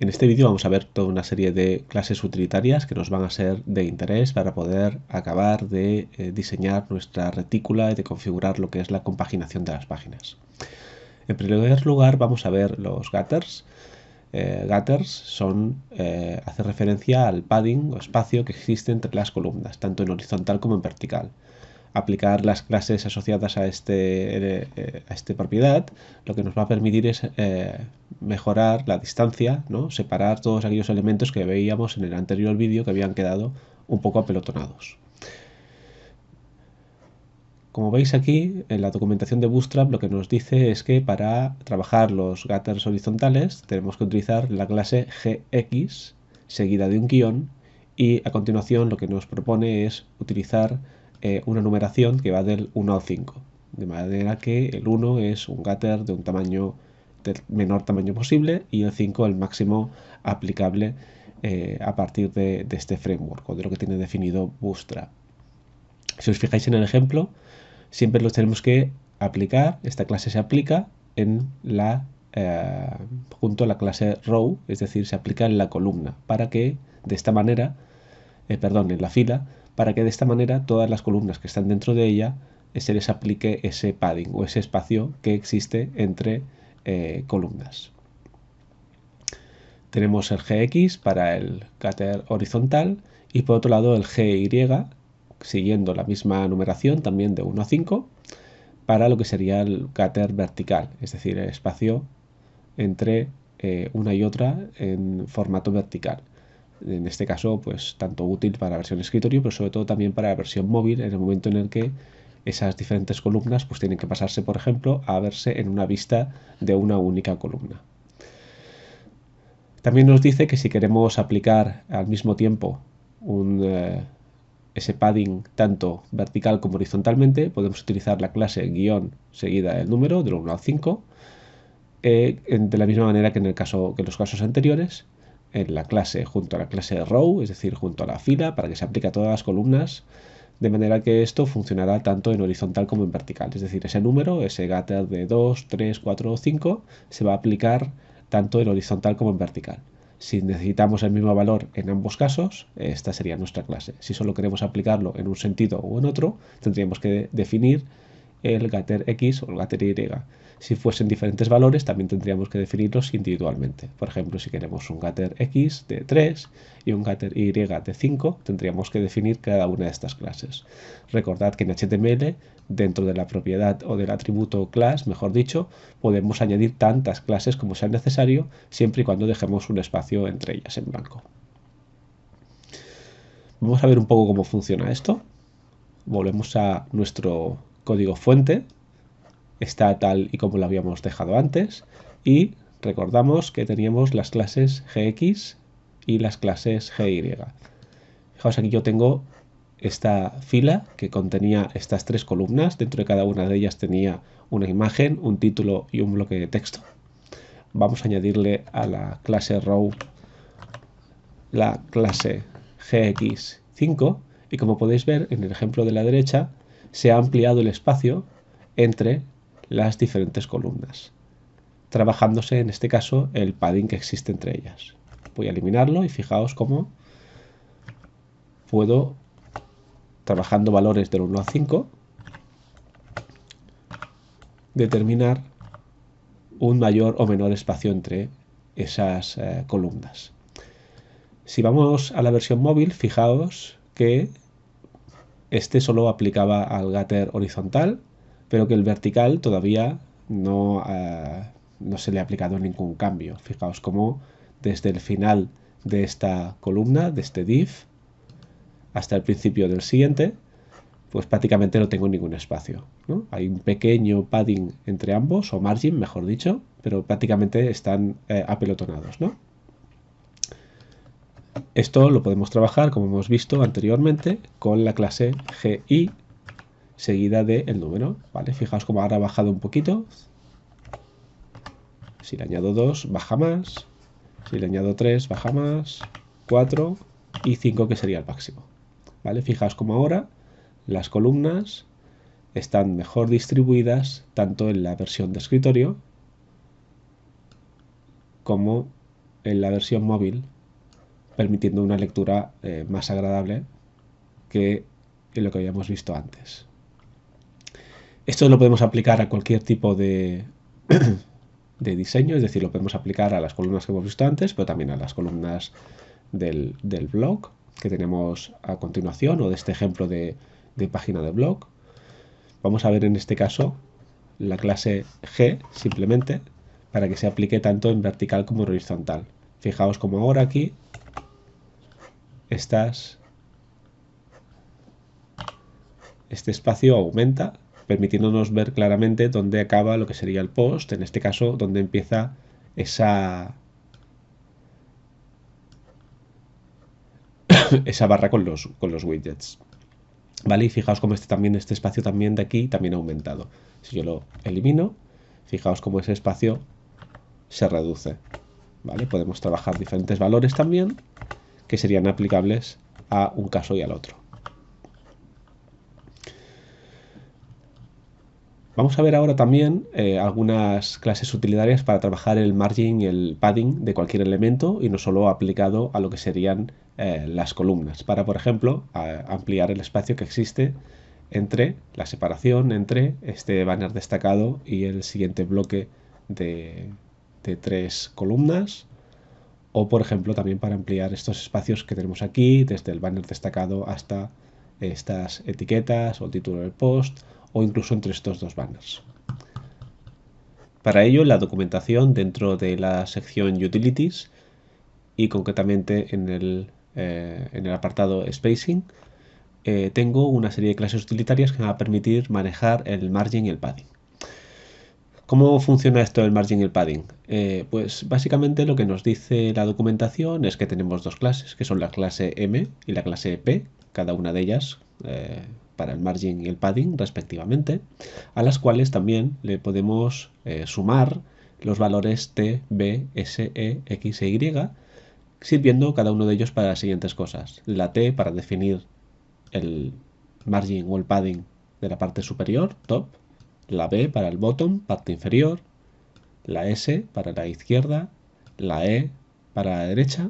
En este vídeo vamos a ver toda una serie de clases utilitarias que nos van a ser de interés para poder acabar de diseñar nuestra retícula y de configurar lo que es la compaginación de las páginas. En primer lugar vamos a ver los getters. Getters hace referencia al padding o espacio que existe entre las columnas, tanto en horizontal como en vertical. Aplicar las clases asociadas a esta propiedad lo que nos va a permitir es mejorar la distancia, ¿no? Separar todos aquellos elementos que veíamos en el anterior vídeo que habían quedado un poco apelotonados. Como veis aquí, en la documentación de Bootstrap lo que nos dice es que para trabajar los getters horizontales tenemos que utilizar la clase gx seguida de un guión, y a continuación lo que nos propone es utilizar una numeración que va del 1 al 5, de manera que el 1 es un getter de un tamaño del menor tamaño posible y el 5 el máximo aplicable a partir de este framework o de lo que tiene definido Bootstrap. Si os fijáis en el ejemplo, siempre los tenemos que aplicar. Esta clase se aplica junto a la clase row, es decir, se aplica en la columna, para que de esta manera, en la fila, para que de esta manera todas las columnas que están dentro de ella se les aplique ese padding o ese espacio que existe entre columnas. Tenemos el gx para el getter horizontal y por otro lado el gy, siguiendo la misma numeración, también de 1 a 5, para lo que sería el getter vertical, es decir, el espacio entre una y otra en formato vertical. En este caso, pues tanto útil para la versión escritorio, pero sobre todo también para la versión móvil, en el momento en el que esas diferentes columnas pues tienen que pasarse, por ejemplo, a verse en una vista de una única columna. También nos dice que si queremos aplicar al mismo tiempo ese padding tanto vertical como horizontalmente, podemos utilizar la clase guión seguida del número del 1 al 5, de la misma manera que en los casos anteriores, en la clase junto a la clase row, es decir, junto a la fila, para que se aplique a todas las columnas, de manera que esto funcionará tanto en horizontal como en vertical. Es decir, ese número, ese getter de 2, 3, 4 o 5, se va a aplicar tanto en horizontal como en vertical. Si necesitamos el mismo valor en ambos casos, esta sería nuestra clase. Si solo queremos aplicarlo en un sentido o en otro, tendríamos que definir el getter x o el getter y. Si fuesen diferentes valores, también tendríamos que definirlos individualmente. Por ejemplo, si queremos un getter x de 3 y un getter y de 5, tendríamos que definir cada una de estas clases. Recordad que en HTML, dentro de la propiedad o del atributo class, mejor dicho, podemos añadir tantas clases como sea necesario, siempre y cuando dejemos un espacio entre ellas en blanco. Vamos a ver un poco cómo funciona esto. Volvemos a nuestro código fuente. Está tal y como lo habíamos dejado antes, y recordamos que teníamos las clases gx y las clases gy. Fijaos, aquí yo tengo esta fila que contenía estas tres columnas. Dentro de cada una de ellas tenía una imagen, un título y un bloque de texto. Vamos a añadirle a la clase row la clase gx5 y, como podéis ver en el ejemplo de la derecha, se ha ampliado el espacio entre las diferentes columnas, trabajándose en este caso el padding que existe entre ellas. Voy a eliminarlo y fijaos cómo puedo, trabajando valores del 1 al 5, determinar un mayor o menor espacio entre esas columnas. Si vamos a la versión móvil, fijaos que este solo aplicaba al getter horizontal, pero que el vertical todavía no se le ha aplicado ningún cambio. Fijaos cómo desde el final de esta columna, de este div, hasta el principio del siguiente, pues prácticamente no tengo ningún espacio, ¿no? Hay un pequeño padding entre ambos, o margin, mejor dicho, pero prácticamente están apelotonados, ¿no? Esto lo podemos trabajar, como hemos visto anteriormente, con la clase GI seguida del número, ¿vale? Fijaos cómo ahora ha bajado un poquito. Si le añado 2, baja más. Si le añado 3, baja más. 4 y 5, que sería el máximo, ¿vale? Fijaos cómo ahora las columnas están mejor distribuidas tanto en la versión de escritorio como en la versión móvil, permitiendo una lectura más agradable que lo que habíamos visto antes. Esto lo podemos aplicar a cualquier tipo de diseño, es decir, lo podemos aplicar a las columnas que hemos visto antes, pero también a las columnas del blog que tenemos a continuación, o de este ejemplo de página de blog. Vamos a ver en este caso la clase G simplemente para que se aplique tanto en vertical como en horizontal. Fijaos como ahora aquí este espacio aumenta, permitiéndonos ver claramente dónde acaba lo que sería el post, en este caso donde empieza esa barra con los widgets. ¿Vale? Y fijaos como este espacio también de aquí también ha aumentado. Si yo lo elimino, fijaos como ese espacio se reduce. ¿Vale? Podemos trabajar diferentes valores también que serían aplicables a un caso y al otro. Vamos a ver ahora también algunas clases utilitarias para trabajar el margin y el padding de cualquier elemento y no solo aplicado a lo que serían las columnas. Para, por ejemplo, ampliar el espacio que existe entre la separación entre este banner destacado y el siguiente bloque de 3 columnas. O, por ejemplo, también para ampliar estos espacios que tenemos aquí, desde el banner destacado hasta estas etiquetas o el título del post, o incluso entre estos dos banners. Para ello, la documentación dentro de la sección Utilities y concretamente en el apartado Spacing, tengo una serie de clases utilitarias que me va a permitir manejar el margin y el padding. ¿Cómo funciona esto del margin y el padding? Pues básicamente lo que nos dice la documentación es que tenemos dos clases, que son la clase M y la clase P, cada una de ellas para el margin y el padding respectivamente, a las cuales también le podemos sumar los valores T, B, S, E, X e Y, sirviendo cada uno de ellos para las siguientes cosas. La T para definir el margin o el padding de la parte superior, top, la B para el bottom, parte inferior, la S para la izquierda, la E para la derecha,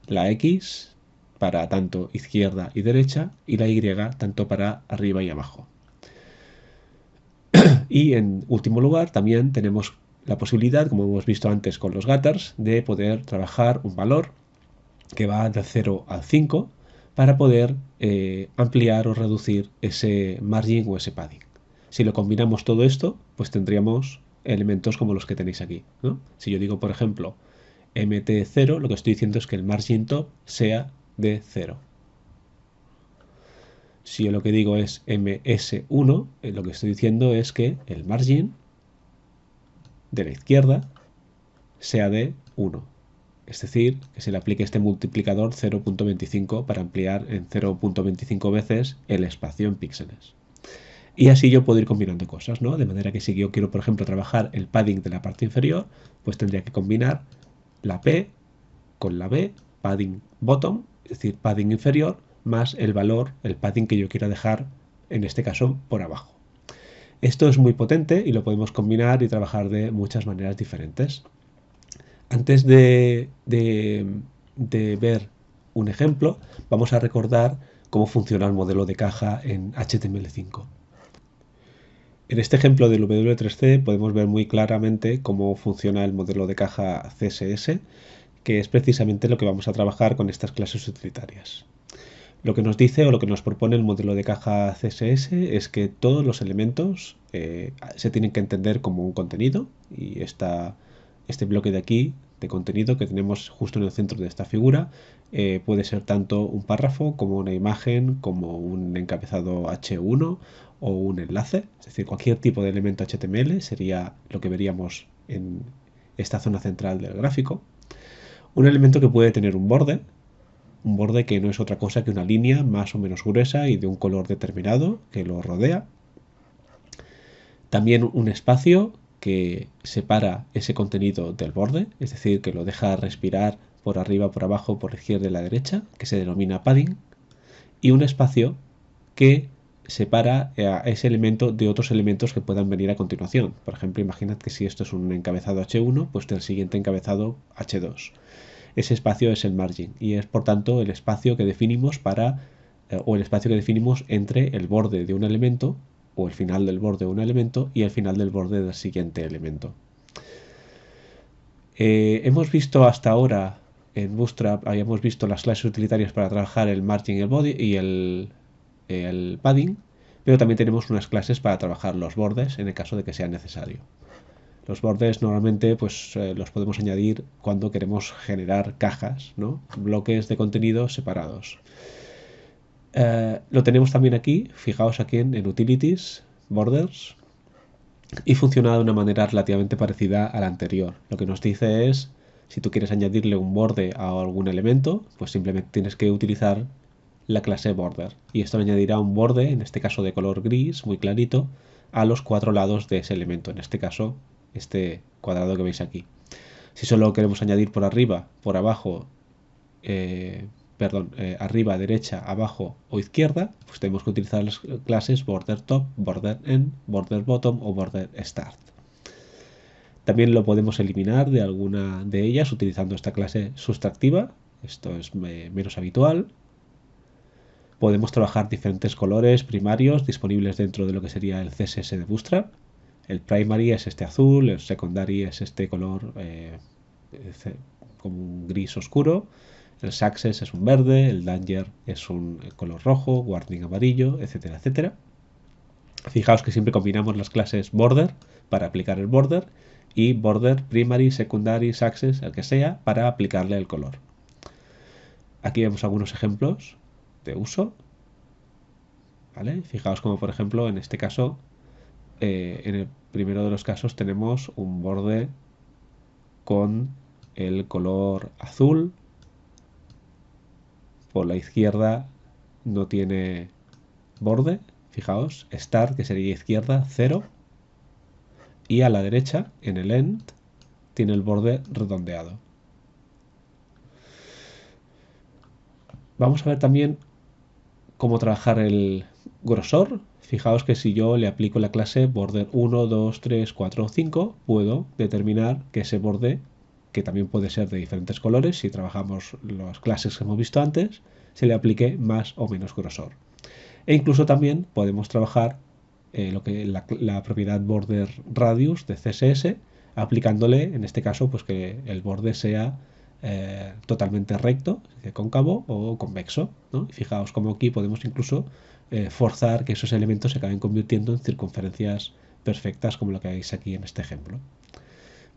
la X para tanto izquierda y derecha y la Y tanto para arriba y abajo. Y en último lugar también tenemos la posibilidad, como hemos visto antes con los gutters, de poder trabajar un valor que va del 0 al 5 para poder ampliar o reducir ese margin o ese padding. Si lo combinamos todo esto, pues tendríamos elementos como los que tenéis aquí, ¿no? Si yo digo, por ejemplo, MT0, lo que estoy diciendo es que el margin top sea de 0. Si yo lo que digo es MS1, lo que estoy diciendo es que el margin de la izquierda sea de 1. Es decir, que se le aplique este multiplicador 0.25 para ampliar en 0.25 veces el espacio en píxeles. Y así yo puedo ir combinando cosas, ¿no? De manera que si yo quiero, por ejemplo, trabajar el padding de la parte inferior, pues tendría que combinar la P con la B, padding bottom, es decir, padding inferior, más el valor, el padding que yo quiera dejar, en este caso, por abajo. Esto es muy potente y lo podemos combinar y trabajar de muchas maneras diferentes. Antes de ver un ejemplo, vamos a recordar cómo funciona el modelo de caja en HTML5. En este ejemplo del W3C podemos ver muy claramente cómo funciona el modelo de caja CSS, que es precisamente lo que vamos a trabajar con estas clases utilitarias. Lo que nos dice o lo que nos propone el modelo de caja CSS es que todos los elementos se tienen que entender como un contenido y este bloque de aquí de contenido que tenemos justo en el centro de esta figura puede ser tanto un párrafo como una imagen, como un encabezado H1 o un enlace, es decir, cualquier tipo de elemento HTML sería lo que veríamos en esta zona central del gráfico. Un elemento que puede tener un borde que no es otra cosa que una línea más o menos gruesa y de un color determinado que lo rodea. También un espacio que separa ese contenido del borde, es decir, que lo deja respirar por arriba, por abajo, por la izquierda y la derecha, que se denomina padding. Y un espacio que separa a ese elemento de otros elementos que puedan venir a continuación. Por ejemplo, imaginad que si esto es un encabezado H1, pues del siguiente encabezado H2. Ese espacio es el margin y es por tanto el espacio que definimos o el espacio que definimos entre el borde de un elemento o el final del borde de un elemento y el final del borde del siguiente elemento. Hemos visto hasta ahora en Bootstrap, habíamos visto las clases utilitarias para trabajar el margin y el body y el padding, pero también tenemos unas clases para trabajar los bordes en el caso de que sea necesario. Los bordes normalmente pues, los podemos añadir cuando queremos generar cajas, ¿no? Bloques de contenido separados. Lo tenemos también aquí, fijaos aquí en Utilities, Borders, y funciona de una manera relativamente parecida a la anterior. Lo que nos dice es, si tú quieres añadirle un borde a algún elemento, pues simplemente tienes que utilizar la clase border. Y esto le añadirá un borde, en este caso de color gris, muy clarito, a los 4 lados de ese elemento. En este caso, este cuadrado que veis aquí. Si solo queremos añadir por arriba, por abajo, arriba, derecha, abajo o izquierda, pues tenemos que utilizar las clases border top, border end, border bottom o border start. También lo podemos eliminar de alguna de ellas utilizando esta clase sustractiva. Esto es menos habitual. Podemos trabajar diferentes colores primarios disponibles dentro de lo que sería el CSS de Bootstrap. El primary es este azul, el secondary es este color como un gris oscuro, el success es un verde, el danger es un color rojo, warning amarillo, etcétera, etcétera. Fijaos que siempre combinamos las clases border para aplicar el border y border, primary, secondary, success, el que sea, para aplicarle el color. Aquí vemos algunos ejemplos de uso. ¿Vale? Fijaos como por ejemplo en este caso, en el primero de los casos tenemos un borde con el color azul. Por la izquierda no tiene borde. Fijaos, start, que sería izquierda, 0. Y a la derecha, en el end, tiene el borde redondeado. Vamos a ver también cómo trabajar el grosor. Fijaos que si yo le aplico la clase border 1, 2, 3, 4 o 5, puedo determinar que ese borde, que también puede ser de diferentes colores, si trabajamos las clases que hemos visto antes, se le aplique más o menos grosor. E incluso también podemos trabajar la propiedad border radius de CSS, aplicándole, en este caso, pues que el borde sea totalmente recto, cóncavo o convexo, ¿no? Y fijaos como aquí podemos incluso forzar que esos elementos se acaben convirtiendo en circunferencias perfectas, como lo que veis aquí en este ejemplo.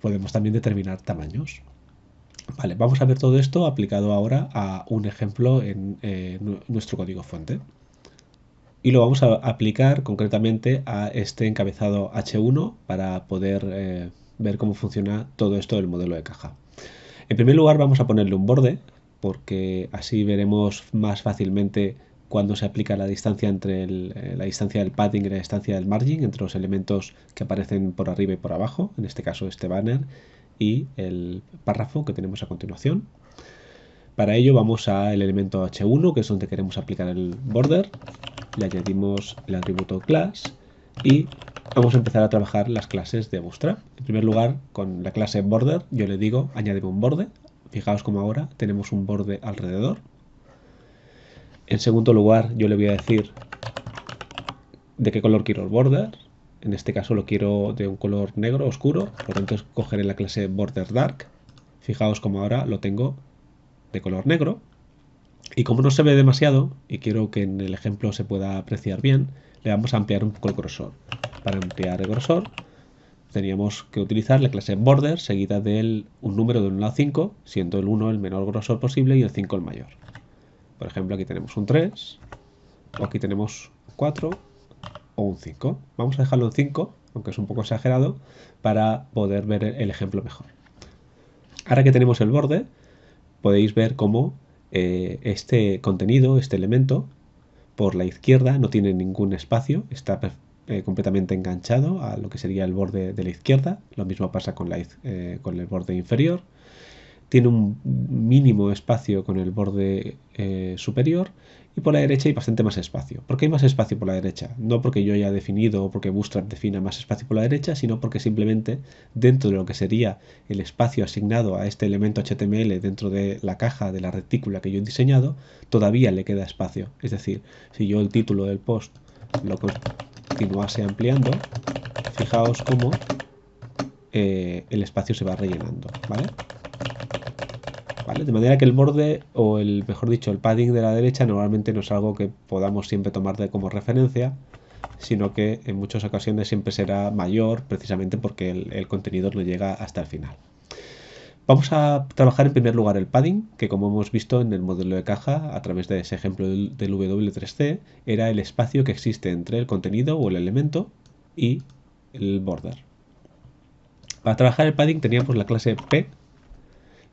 Podemos también determinar tamaños. Vale, vamos a ver todo esto aplicado ahora a un ejemplo en nuestro código fuente. Y lo vamos a aplicar concretamente a este encabezado H1 para poder ver cómo funciona todo esto del modelo de caja. En primer lugar vamos a ponerle un borde, porque así veremos más fácilmente cuando se aplica la distancia entre la distancia del padding y la distancia del margin, entre los elementos que aparecen por arriba y por abajo, en este caso este banner y el párrafo que tenemos a continuación. Para ello vamos al elemento H1, que es donde queremos aplicar el border, le añadimos el atributo class y vamos a empezar a trabajar las clases de Bootstrap. En primer lugar, con la clase border, yo le digo añádeme un borde. Fijaos como ahora tenemos un borde alrededor. En segundo lugar, yo le voy a decir de qué color quiero el border. En este caso lo quiero de un color negro oscuro, por lo tanto cogeré la clase border dark. Fijaos como ahora lo tengo de color negro. Y como no se ve demasiado, y quiero que en el ejemplo se pueda apreciar bien, le vamos a ampliar un poco el grosor. Para ampliar el grosor, teníamos que utilizar la clase border seguida de un número de 1 a 5, siendo el 1 el menor grosor posible y el 5 el mayor. Por ejemplo, aquí tenemos un 3, o aquí tenemos 4, o un 5. Vamos a dejarlo en 5, aunque es un poco exagerado, para poder ver el ejemplo mejor. Ahora que tenemos el borde, podéis ver cómo este contenido, este elemento, por la izquierda no tiene ningún espacio, está completamente enganchado a lo que sería el borde de la izquierda. Lo mismo pasa con el borde inferior. tiene un mínimo espacio con el borde superior, y por la derecha hay bastante más espacio. ¿Por qué hay más espacio por la derecha? No porque yo haya definido o porque Bootstrap defina más espacio por la derecha, sino porque simplemente dentro de lo que sería el espacio asignado a este elemento HTML dentro de la caja de la retícula que yo he diseñado, todavía le queda espacio. Es decir, si yo el título del post lo continuase ampliando, fijaos cómo el espacio se va rellenando, ¿vale? ¿Vale? De manera que el borde, o el, mejor dicho, el padding de la derecha normalmente no es algo que podamos siempre tomar como referencia, sino que en muchas ocasiones siempre será mayor, precisamente porque el contenido no llega hasta el final. Vamos a trabajar en primer lugar el padding, que como hemos visto en el modelo de caja, a través de ese ejemplo del W3C, era el espacio que existe entre el contenido o el elemento y el border. Para trabajar el padding teníamos la clase P,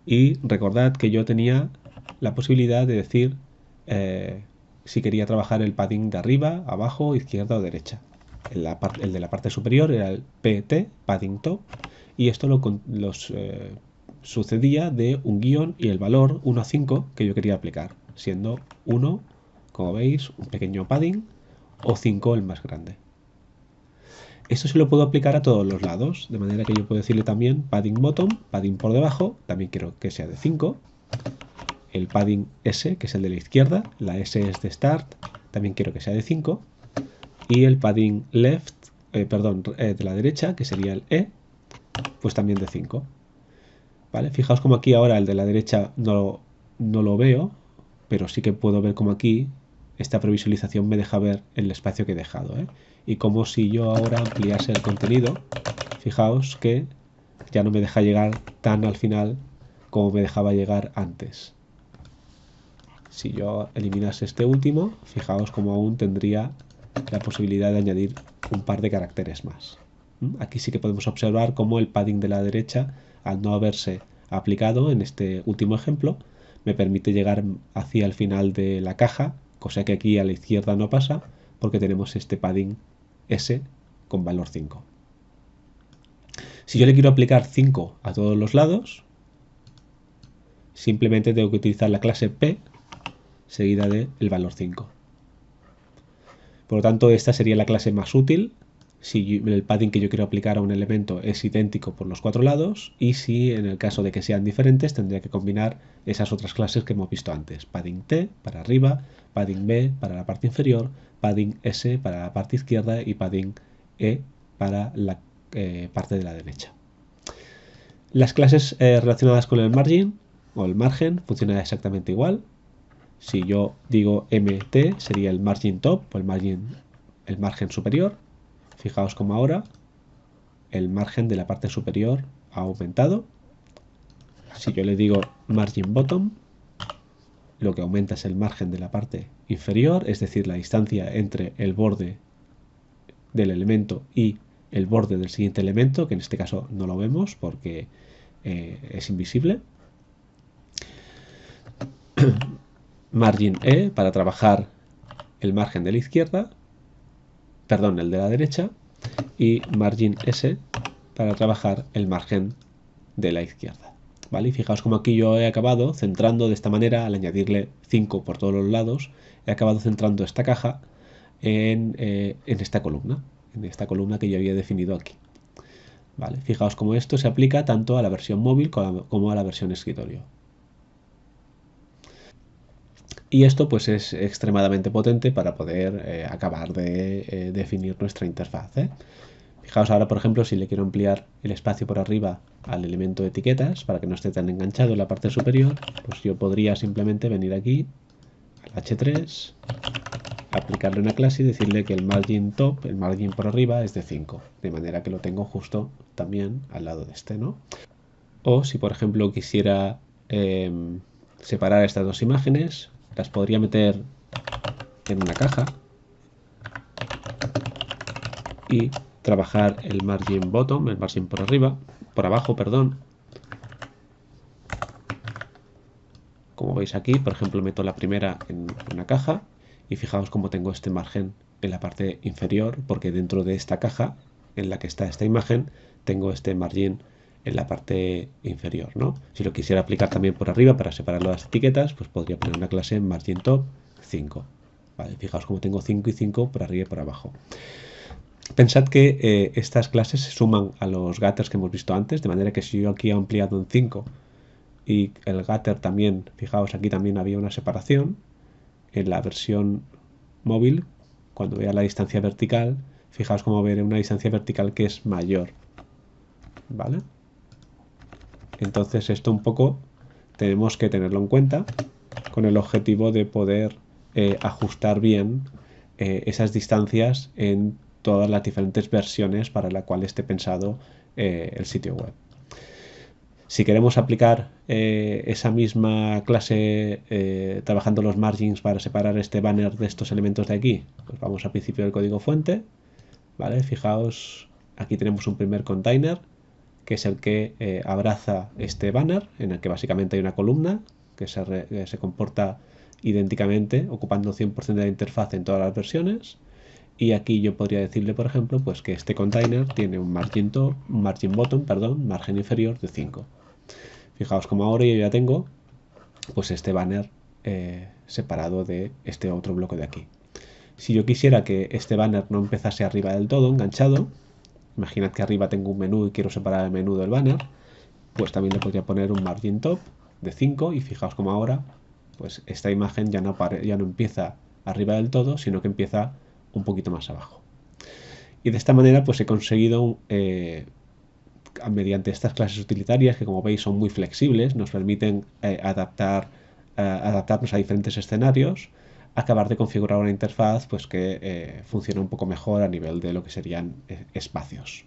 y recordad que yo tenía la posibilidad de decir si quería trabajar el padding de arriba, abajo, izquierda o derecha. El de la parte superior era el PT, padding top, y esto sucedía de un guión y el valor 1 a 5 que yo quería aplicar, siendo 1, como veis, un pequeño padding, o 5 el más grande. Esto se lo puedo aplicar a todos los lados, de manera que yo puedo decirle también padding bottom, padding por debajo, también quiero que sea de 5. El padding S, que es el de la izquierda, la S es de start, también quiero que sea de 5. Y el padding left, de la derecha, que sería el E, pues también de 5. ¿Vale? Fijaos como aquí ahora el de la derecha no lo veo, pero sí que puedo ver como aquí esta previsualización me deja ver el espacio que he dejado, ¿eh? Y como si yo ahora ampliase el contenido, fijaos que ya no me deja llegar tan al final como me dejaba llegar antes. Si yo eliminase este último, fijaos como aún tendría la posibilidad de añadir un par de caracteres más. Aquí sí que podemos observar cómo el padding de la derecha, al no haberse aplicado en este último ejemplo, me permite llegar hacia el final de la caja, cosa que aquí a la izquierda no pasa, porque tenemos este padding S con valor 5. Si yo le quiero aplicar 5 a todos los lados, simplemente tengo que utilizar la clase P seguida del valor 5. Por lo tanto, esta sería la clase más útil si el padding que yo quiero aplicar a un elemento es idéntico por los 4 lados, y si en el caso de que sean diferentes tendría que combinar esas otras clases que hemos visto antes. Padding T para arriba, padding B para la parte inferior, padding S para la parte izquierda y padding E para la parte de la derecha. Las clases relacionadas con el margin o el margen funcionan exactamente igual. Si yo digo MT sería el margin top o el margen superior. Fijaos como ahora el margen de la parte superior ha aumentado. Si yo le digo margin bottom, lo que aumenta es el margen de la parte inferior, es decir, la distancia entre el borde del elemento y el borde del siguiente elemento, que en este caso no lo vemos porque es invisible. Margin E para trabajar el margen de la izquierda, perdón, el de la derecha, y margin S para trabajar el margen de la izquierda. ¿Vale? Y fijaos como aquí yo he acabado centrando de esta manera, al añadirle 5 por todos los lados, he acabado centrando esta caja en esta columna que yo había definido aquí. ¿Vale? Fijaos cómo esto se aplica tanto a la versión móvil como a la versión escritorio. Y esto pues es extremadamente potente para poder acabar de definir nuestra interfaz, ¿eh? Fijaos ahora, por ejemplo, si le quiero ampliar el espacio por arriba al elemento de etiquetas para que no esté tan enganchado en la parte superior, pues yo podría simplemente venir aquí al H3, aplicarle una clase y decirle que el margin top, el margin por arriba, es de 5, de manera que lo tengo justo también al lado de este, ¿no? O si, por ejemplo, quisiera separar estas dos imágenes, las podría meter en una caja y trabajar el margin bottom, el margin por abajo, perdón. Como veis aquí, por ejemplo, meto la primera en una caja y fijaos cómo tengo este margen en la parte inferior, porque dentro de esta caja en la que está esta imagen tengo este margin en la parte inferior, ¿no? Si lo quisiera aplicar también por arriba para separar las etiquetas, pues podría poner una clase margin top 5. Vale, fijaos como tengo 5 y 5 por arriba y por abajo. Pensad que estas clases se suman a los getters que hemos visto antes, de manera que si yo aquí he ampliado en 5 y el getter también, fijaos, aquí también había una separación, en la versión móvil, cuando vea la distancia vertical, fijaos cómo veré una distancia vertical que es mayor, ¿vale? Entonces esto un poco tenemos que tenerlo en cuenta con el objetivo de poder ajustar bien esas distancias en todas las diferentes versiones para la cual esté pensado el sitio web. Si queremos aplicar esa misma clase trabajando los margins para separar este banner de estos elementos de aquí, pues vamos al principio del código fuente, ¿vale? Fijaos, aquí tenemos un primer container que es el que abraza este banner, en el que básicamente hay una columna que se comporta idénticamente, ocupando 100% de la interfaz en todas las versiones. Y aquí yo podría decirle, por ejemplo, pues que este container tiene un margin top, un margin bottom, perdón, margen inferior de 5. Fijaos como ahora yo ya tengo pues este banner separado de este otro bloque de aquí. Si yo quisiera que este banner no empezase arriba del todo, enganchado, imaginad que arriba tengo un menú y quiero separar el menú del banner, pues también le podría poner un margin top de 5 y fijaos como ahora pues esta imagen ya no empieza arriba del todo, sino que empieza un poquito más abajo. Y de esta manera pues he conseguido mediante estas clases utilitarias que como veis son muy flexibles, nos permiten adaptarnos a diferentes escenarios, acabar de configurar una interfaz pues que funcione un poco mejor a nivel de lo que serían espacios.